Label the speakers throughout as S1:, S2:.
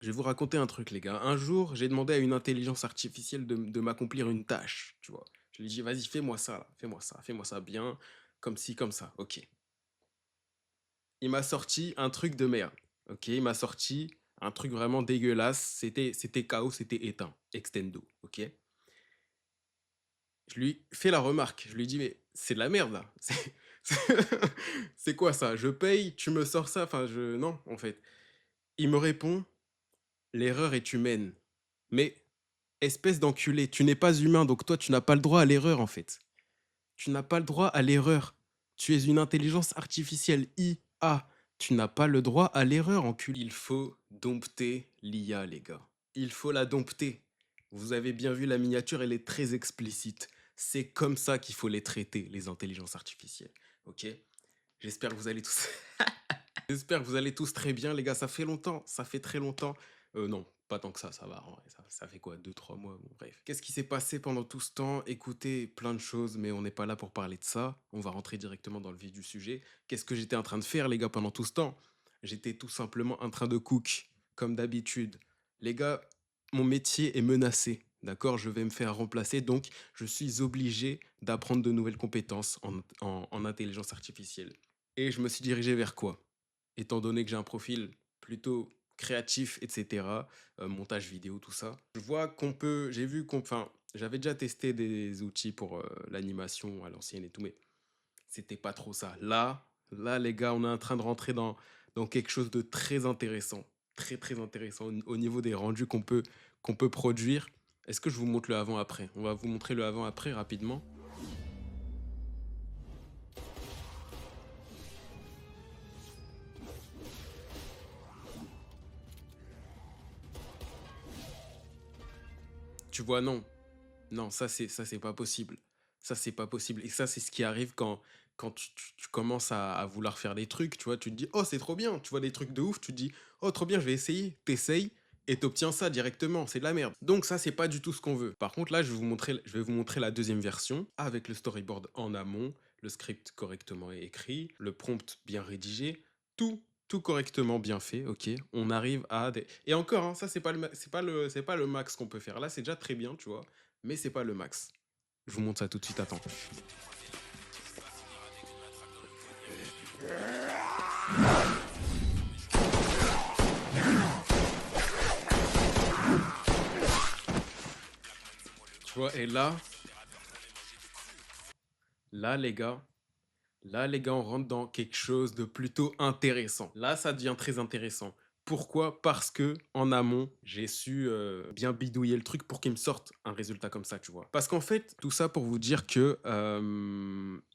S1: Je vais vous raconter un truc, les gars. Un jour, j'ai demandé à une intelligence artificielle de m'accomplir une tâche, tu vois. Je lui ai dit, vas-y, fais-moi ça, là. Fais-moi ça bien, comme ci, comme ça. Ok. Il m'a sorti un truc de merde. Ok, il m'a sorti un truc vraiment dégueulasse. C'était chaos, c'était éteint. Extendo. Ok. Je lui fais la remarque. Je lui dis, mais c'est de la merde, là. C'est quoi ça? Je paye, tu me sors ça. Enfin, je. Non, en fait. Il me répond, l'erreur est humaine. Mais espèce d'enculé, tu n'es pas humain, donc toi, tu n'as pas le droit à l'erreur, en fait. Tu n'as pas le droit à l'erreur. Tu es une intelligence artificielle IA. Tu n'as pas le droit à l'erreur, enculé. Il faut dompter l'IA, les gars. Il faut la dompter. Vous avez bien vu la miniature, elle est très explicite. C'est comme ça qu'il faut les traiter, les intelligences artificielles. Ok? J'espère que vous allez tous J'espère que vous allez tous très bien, les gars. Ça fait longtemps, ça fait très longtemps. Non, pas tant que ça va. En vrai, ça fait quoi, 2, 3 mois, bon, bref. Qu'est-ce qui s'est passé pendant tout ce temps? Écoutez, plein de choses, mais on n'est pas là pour parler de ça. On va rentrer directement dans le vif du sujet. Qu'est-ce que j'étais en train de faire, les gars, pendant tout ce temps? J'étais tout simplement en train de cook, comme d'habitude. Les gars, mon métier est menacé. D'accord, je vais me faire remplacer, donc je suis obligé d'apprendre de nouvelles compétences en intelligence artificielle. Et je me suis dirigé vers quoi? Étant donné que j'ai un profil plutôt créatif, etc., montage vidéo, tout ça. Je vois qu'on peut, j'ai vu qu'on, enfin, j'avais déjà testé des outils pour l'animation à l'ancienne et tout, mais c'était pas trop ça. Là, les gars, on est en train de rentrer dans quelque chose de très intéressant, très intéressant au niveau des rendus qu'on peut produire. Est-ce que je vous montre le avant-après? On va vous montrer le avant-après rapidement. Tu vois, non. Non, ça c'est pas possible. Ça c'est pas possible. Et ça c'est ce qui arrive quand tu commences à vouloir faire des trucs, tu vois, tu te dis oh c'est trop bien, tu vois des trucs de ouf, tu te dis oh trop bien, je vais essayer, t'essayes et t'obtiens ça directement, c'est de la merde. Donc ça c'est pas du tout ce qu'on veut. Par contre là je vais vous montrer la deuxième version avec le storyboard en amont, le script correctement écrit, le prompt bien rédigé, tout correctement bien fait, ok. On arrive à des... Et encore, hein, ça c'est pas c'est pas le max qu'on peut faire. Là c'est déjà très bien, tu vois, mais c'est pas le max. Je vous montre ça tout de suite, attends. Tu vois, et là les gars, on rentre dans quelque chose de plutôt intéressant. Là, ça devient très intéressant. Pourquoi? Parce que en amont, j'ai su bien bidouiller le truc pour qu'il me sorte un résultat comme ça, tu vois. Parce qu'en fait, tout ça pour vous dire que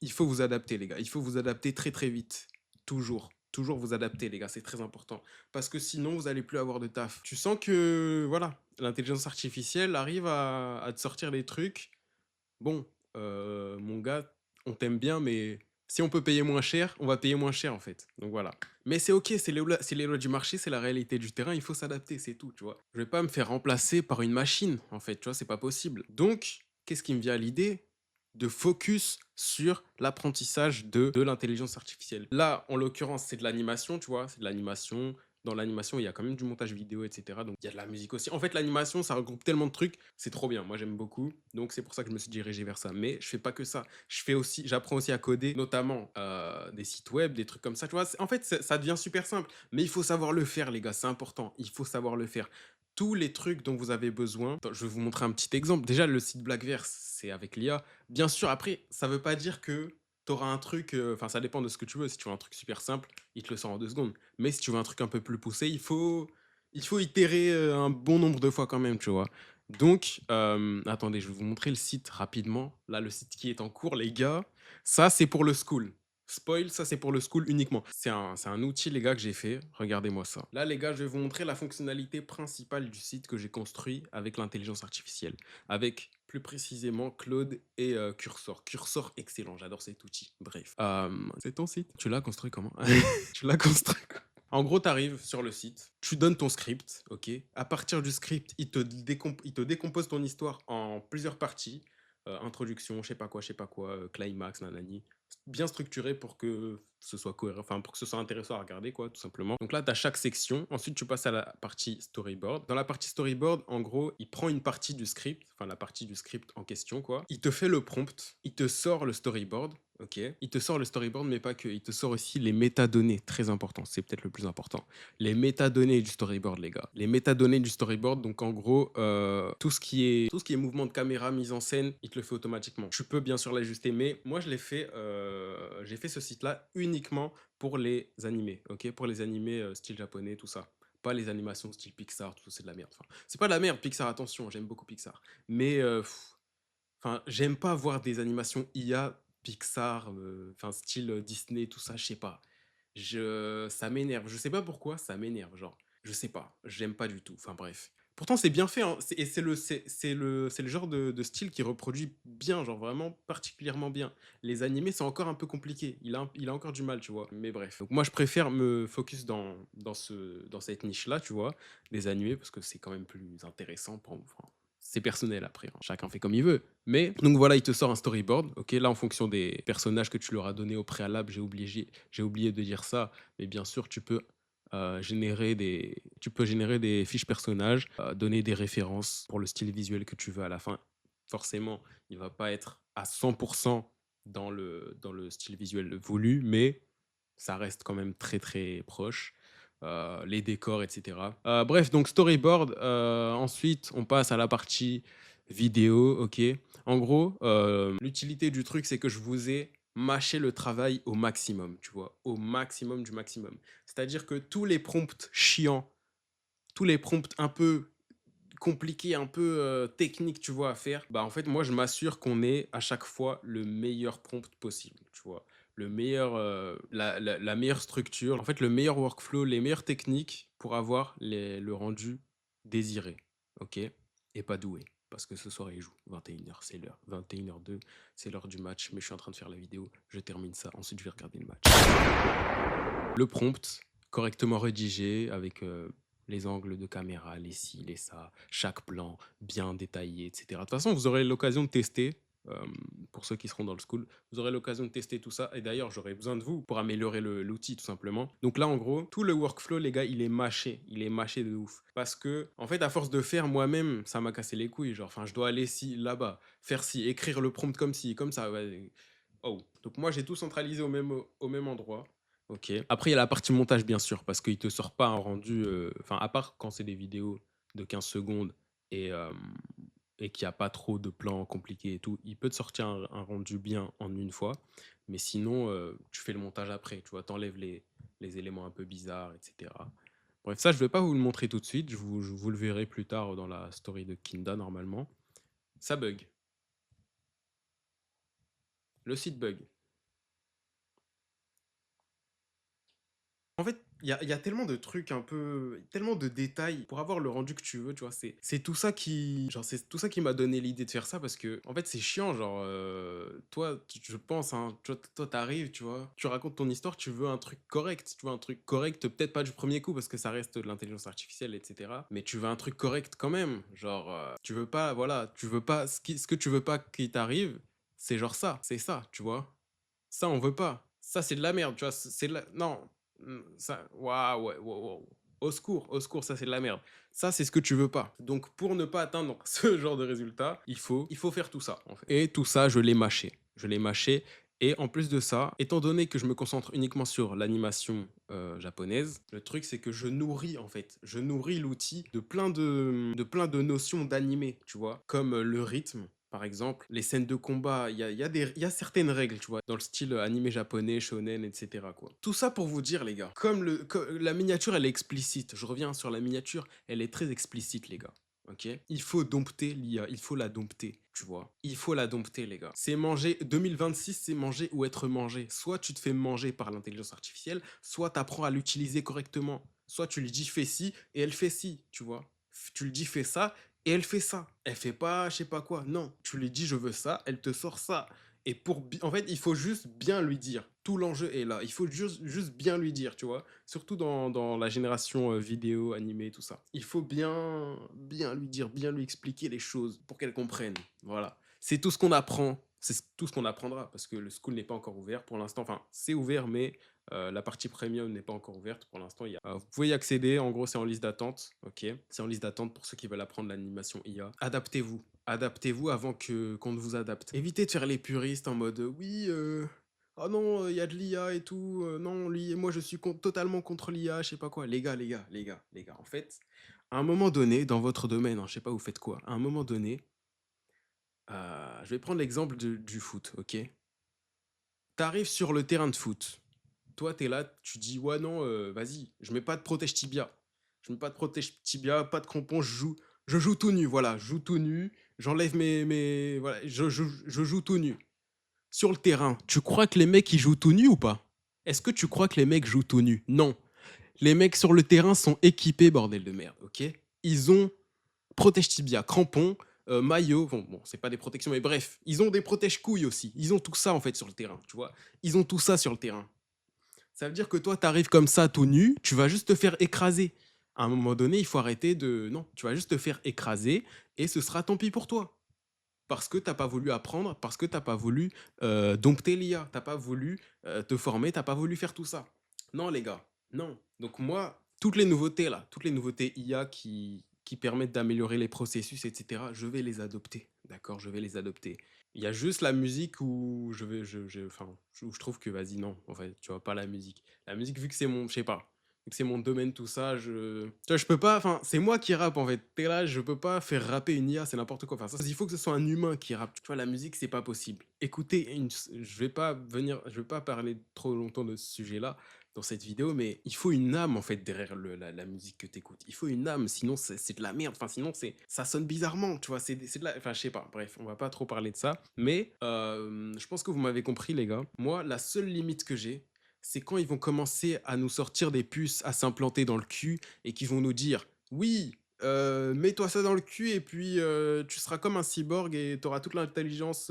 S1: il faut vous adapter, les gars. Il faut vous adapter très vite. Toujours. Toujours vous adapter, les gars. C'est très important. Parce que sinon, vous allez plus avoir de taf. Tu sens que, voilà, l'intelligence artificielle arrive à te sortir des trucs. Bon, mon gars, on t'aime bien, mais si on peut payer moins cher, on va payer moins cher en fait. Donc voilà. Mais c'est ok, c'est les lois du marché, c'est la réalité du terrain, il faut s'adapter, c'est tout, tu vois. Je vais pas me faire remplacer par une machine, en fait, tu vois, c'est pas possible. Donc, qu'est-ce qui me vient à l'idée? De focus sur l'apprentissage de l'intelligence artificielle. Là, en l'occurrence, c'est de l'animation, tu vois, c'est de l'animation. Dans l'animation, il y a quand même du montage vidéo, etc. Donc, il y a de la musique aussi. En fait, l'animation, ça regroupe tellement de trucs. C'est trop bien. Moi, j'aime beaucoup. Donc, c'est pour ça que je me suis dirigé vers ça. Mais je fais pas que ça. J'apprends aussi à coder, notamment des sites web, des trucs comme ça. Tu vois, en fait, ça devient super simple. Mais il faut savoir le faire, les gars. C'est important. Il faut savoir le faire. Tous les trucs dont vous avez besoin. Attends, je vais vous montrer un petit exemple. Déjà, le site Blackverse, c'est avec l'IA. Bien sûr, après, ça veut pas dire que tu auras un truc. Enfin, ça dépend de ce que tu veux. Si tu veux un truc super simple, il te le sort en 2 secondes. Mais si tu veux un truc un peu plus poussé, il faut itérer un bon nombre de fois quand même, tu vois. Donc, attendez, je vais vous montrer le site rapidement. Là, le site qui est en cours, les gars. Ça, c'est pour le school. Spoil, ça, c'est pour le school uniquement. C'est un outil, les gars, que j'ai fait. Regardez-moi ça. Là, les gars, je vais vous montrer la fonctionnalité principale du site que j'ai construit avec l'intelligence artificielle. Avec, plus précisément, Claude et Cursor. Cursor, excellent. J'adore cet outil. Bref. C'est ton site. Tu l'as construit comment? Tu l'as construit comment? En gros, tu arrives sur le site, tu donnes ton script, ok? À partir du script, il te décompose ton histoire en plusieurs parties. Introduction, je sais pas quoi, climax, nanani. bien structuré pour que ce soit cohérent, enfin pour que ce soit intéressant à regarder, quoi, tout simplement. Donc là, tu as chaque section. Ensuite, tu passes à la partie storyboard. Dans la partie storyboard, en gros, il prend une partie du script, enfin la partie du script en question, quoi. Il te fait le prompt, il te sort le storyboard. Ok, il te sort le storyboard, mais pas que. Il te sort aussi les métadonnées, très important. C'est peut-être le plus important. Les métadonnées du storyboard, les gars. Les métadonnées du storyboard, donc en gros, tout ce qui est mouvement de caméra, mise en scène, il te le fait automatiquement. Tu peux bien sûr l'ajuster, mais moi je l'ai fait, j'ai fait ce site-là uniquement pour les animés, ok, pour les animés style japonais, tout ça. Pas les animations style Pixar, tout ça, c'est de la merde. Enfin, c'est pas de la merde, Pixar, attention, j'aime beaucoup Pixar. Mais enfin, j'aime pas voir des animations IA, Pixar, enfin style Disney, tout ça, je sais pas. Ça m'énerve. Je sais pas pourquoi, ça m'énerve. Genre, je sais pas, j'aime pas du tout. Enfin bref. Pourtant, c'est bien fait, hein. Et c'est le genre de style qui reproduit bien, genre vraiment particulièrement bien. Les animés, c'est encore un peu compliqué. Il a encore du mal, tu vois. Mais bref. Donc moi, je préfère me focus dans cette niche-là, tu vois, des animés, parce que c'est quand même plus intéressant pour moi. Enfin, c'est personnel après, hein. Chacun fait comme il veut. Mais donc voilà, il te sort un storyboard. Ok, là en fonction des personnages que tu leur as donné au préalable, j'ai oublié de dire ça, mais bien sûr tu peux générer des fiches personnages, donner des références pour le style visuel que tu veux à la fin. Forcément, il va pas être à 100% dans le style visuel voulu, mais ça reste quand même très très proche. Les décors, etc. Bref, donc storyboard. Ensuite, on passe à la partie vidéo, ok. En gros, l'utilité du truc, c'est que je vous ai mâché le travail au maximum, tu vois, au maximum du maximum. C'est-à-dire que tous les prompts chiants, tous les prompts un peu compliqués, un peu techniques, tu vois, à faire, bah en fait, moi, je m'assure qu'on ait à chaque fois le meilleur prompt possible, tu vois. La meilleure structure, en fait, le meilleur workflow, les meilleures techniques pour avoir le rendu désiré, ok. Et pas doué. Parce que ce soir, il joue. 21h, c'est l'heure. 21h02, c'est l'heure du match. Mais je suis en train de faire la vidéo. Je termine ça. Ensuite, je vais regarder le match. Le prompt, correctement rédigé, avec les angles de caméra, les ci, les ça, chaque plan bien détaillé, etc. De toute façon, vous aurez l'occasion de tester. euh, pour ceux qui seront dans le school, vous aurez l'occasion de tester tout ça. Et d'ailleurs, j'aurai besoin de vous pour améliorer l'outil, tout simplement. Donc là, en gros, tout le workflow, les gars, il est mâché. Il est mâché de ouf. Parce que, en fait, à force de faire moi-même, ça m'a cassé les couilles. Genre, enfin, je dois aller ci, là-bas, faire ci, écrire le prompt comme ci, comme ça. Ouais. Oh. Donc moi, j'ai tout centralisé au même endroit. Ok. Après, il y a la partie montage, bien sûr, parce qu'il te sort pas un rendu. Enfin, à part quand c'est des vidéos de 15 secondes et, euh, et qu'il n'y a pas trop de plans compliqués et tout, il peut te sortir un rendu bien en une fois. Mais sinon, tu fais le montage après. Tu vois, t'enlèves les éléments un peu bizarres, etc. Bref, ça, je vais pas vous le montrer tout de suite. Je vous le verrai plus tard dans la story de Kinda, normalement. Ça bug. Le site bug. En fait, il y a tellement de trucs un peu, tellement de détails pour avoir le rendu que tu veux, tu vois. C'est tout ça qui m'a donné l'idée de faire ça parce que, en fait, c'est chiant. Genre, toi, je pense, hein, toi, t'arrives, tu vois, tu racontes ton histoire, tu veux un truc correct, tu vois, un truc correct, peut-être pas du premier coup parce que ça reste de l'intelligence artificielle, etc. Mais tu veux un truc correct quand même. Genre, tu veux pas, voilà, tu veux pas, ce que tu veux pas qu'il t'arrive, c'est genre ça, c'est ça, tu vois. Ça, on veut pas. Ça, c'est de la merde, tu vois. Non. Ça, waouh, ouais, wow, wow. Au secours, ça, c'est de la merde. Ça, c'est ce que tu veux pas. Donc, pour ne pas atteindre ce genre de résultat, il faut faire tout ça, en fait. Et tout ça, je l'ai mâché. Je l'ai mâché. Et en plus de ça, étant donné que je me concentre uniquement sur l'animation japonaise, le truc c'est que je nourris en fait, je nourris l'outil de plein de notions d'animé, tu vois, comme le rythme, par exemple, les scènes de combat, il y a certaines règles, tu vois, dans le style animé japonais, shonen, etc. quoi. Tout ça pour vous dire, les gars, comme la miniature, elle est explicite. Je reviens sur la miniature, elle est très explicite, les gars. Ok. Il faut dompter l'IA, il faut la dompter, tu vois. Il faut la dompter, les gars. C'est manger, 2026, c'est manger ou être mangé. Soit tu te fais manger par l'intelligence artificielle, soit tu apprends à l'utiliser correctement. Soit tu lui dis fais ci et elle fait ci, tu vois. Tu lui dis fais ça et elle fait ça. Elle fait pas je sais pas quoi. Non, tu lui dis je veux ça, elle te sort ça. Et en fait, il faut juste bien lui dire. Tout l'enjeu est là. Il faut juste bien lui dire, tu vois. Surtout dans la génération vidéo, animé, tout ça. Il faut bien lui dire, bien lui expliquer les choses pour qu'elle comprenne. Voilà. C'est tout ce qu'on apprend. c'est tout ce qu'on apprendra parce que le school n'est pas encore ouvert pour l'instant. Enfin, c'est ouvert, mais la partie premium n'est pas encore ouverte pour l'instant. Vous pouvez y accéder. En gros, c'est en liste d'attente. Ok, c'est en liste d'attente pour ceux qui veulent apprendre l'animation IA. Adaptez-vous. Adaptez-vous avant que qu'on ne vous adapte. Évitez de faire les puristes en mode oui. Oh non, il y a de l'IA et tout. Non, moi je suis totalement contre l'IA, je sais pas quoi. Les gars, les gars, les gars, les gars. En fait, à un moment donné, dans votre domaine, hein, je sais pas, vous faites quoi. À un moment donné, je vais prendre l'exemple du foot, ok? T'arrives sur le terrain de foot. Toi, t'es là, tu dis, ouais, non, vas-y, je mets pas de protège tibia. Je mets pas de protège tibia, pas de crampons, je joue tout nu, voilà, je joue tout nu, j'enlève voilà, je joue tout nu. Sur le terrain, tu crois que les mecs, ils jouent tout nu ou pas? Est-ce que tu crois que les mecs jouent tout nu? Non. Les mecs sur le terrain sont équipés, bordel de merde, ok? Ils ont protège tibia, crampons, maillot, bon, c'est pas des protections, mais bref, ils ont des protège couilles aussi. Ils ont tout ça en fait sur le terrain, tu vois. Ils ont tout ça sur le terrain. Ça veut dire que toi, t'arrives comme ça, tout nu, tu vas juste te faire écraser. À un moment donné, il faut arrêter de. Non, tu vas juste te faire écraser et ce sera tant pis pour toi. Parce que t'as pas voulu apprendre, parce que t'as pas voulu dompter l'IA, t'as pas voulu te former, t'as pas voulu faire tout ça. Non, les gars, non. Donc moi, toutes les nouveautés là, toutes les nouveautés IA qui permettent d'améliorer les processus, etc., je vais les adopter. D'accord, je vais les adopter. Il y a juste la musique où enfin, où je trouve que vas-y, non, en fait, tu vois, pas la musique. La musique, vu que c'est mon, je sais pas, vu que c'est mon domaine, tout ça, tu vois, je peux pas, enfin, c'est moi qui rappe, en fait. T'es là, je peux pas faire rapper une IA, c'est n'importe quoi. Enfin, ça, il faut que ce soit un humain qui rappe. Tu vois, la musique, c'est pas possible. Écoutez, je vais pas parler trop longtemps de ce sujet-là dans cette vidéo, mais il faut une âme, en fait, derrière la musique que t'écoutes. Il faut une âme, sinon c'est de la merde. Enfin, sinon, ça sonne bizarrement, tu vois, c'est de la, enfin, je sais pas, bref, on va pas trop parler de ça. Mais je pense que vous m'avez compris, les gars. Moi, la seule limite que j'ai, c'est quand ils vont commencer à nous sortir des puces à s'implanter dans le cul et qu'ils vont nous dire oui, mets-toi ça dans le cul et puis tu seras comme un cyborg et tu auras toute l'intelligence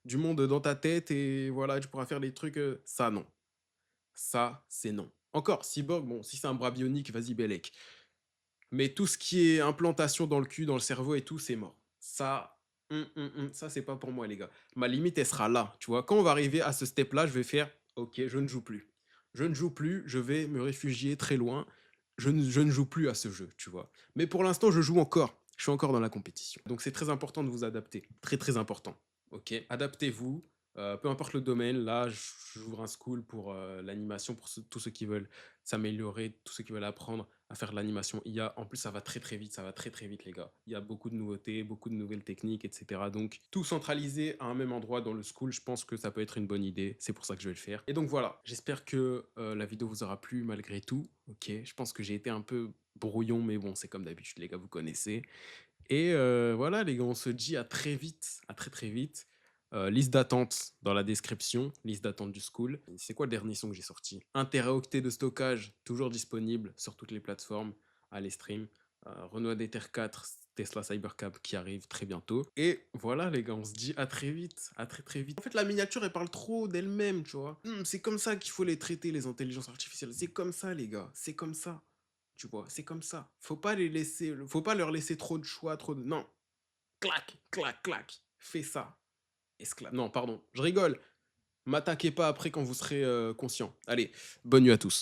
S1: du monde dans ta tête et voilà, tu pourras faire des trucs. Ça, non. Ça, c'est non. Encore, cyborg, bon, si c'est un bras bionique, vas-y, Bellec. Mais tout ce qui est implantation dans le cul, dans le cerveau et tout, c'est mort. Ça, ça, c'est pas pour moi, les gars. Ma limite, elle sera là. Tu vois, quand on va arriver à ce step-là, je vais faire ok, je ne joue plus. Je ne joue plus, je vais me réfugier très loin. Je ne joue plus à ce jeu, tu vois. Mais pour l'instant, je joue encore. Je suis encore dans la compétition. Donc, c'est très important de vous adapter. Très, très important. Ok, adaptez-vous. Peu importe le domaine, là, j'ouvre un school pour l'animation, pour tous ceux qui veulent s'améliorer, tous ceux qui veulent apprendre à faire de l'animation IA. En plus, ça va très très vite, ça va très très vite, les gars. Il y a beaucoup de nouveautés, beaucoup de nouvelles techniques, etc. Donc, tout centralisé à un même endroit dans le school, je pense que ça peut être une bonne idée. C'est pour ça que je vais le faire. Et donc voilà, j'espère que la vidéo vous aura plu malgré tout. Ok, je pense que j'ai été un peu brouillon, mais bon, c'est comme d'habitude, les gars, vous connaissez. Et voilà, les gars, on se dit à très vite, à très très vite. Liste d'attente dans la description, liste d'attente du school. C'est quoi le dernier son que j'ai sorti? 1 Teraoctet de stockage, toujours disponible sur toutes les plateformes. Allez, stream. Renault Adether 4, Tesla Cybercab qui arrive très bientôt. Et voilà, les gars, on se dit à très vite, à très très vite. En fait, la miniature, elle parle trop d'elle-même, tu vois. C'est comme ça qu'il faut les traiter, les intelligences artificielles. C'est comme ça, les gars, c'est comme ça. Tu vois, c'est comme ça. Faut pas leur laisser trop de choix, trop de. Non. Clac, clac, clac. Fais ça. Esclave. Non, pardon, je rigole. M'attaquez pas après quand vous serez conscient. Allez, bonne nuit à tous.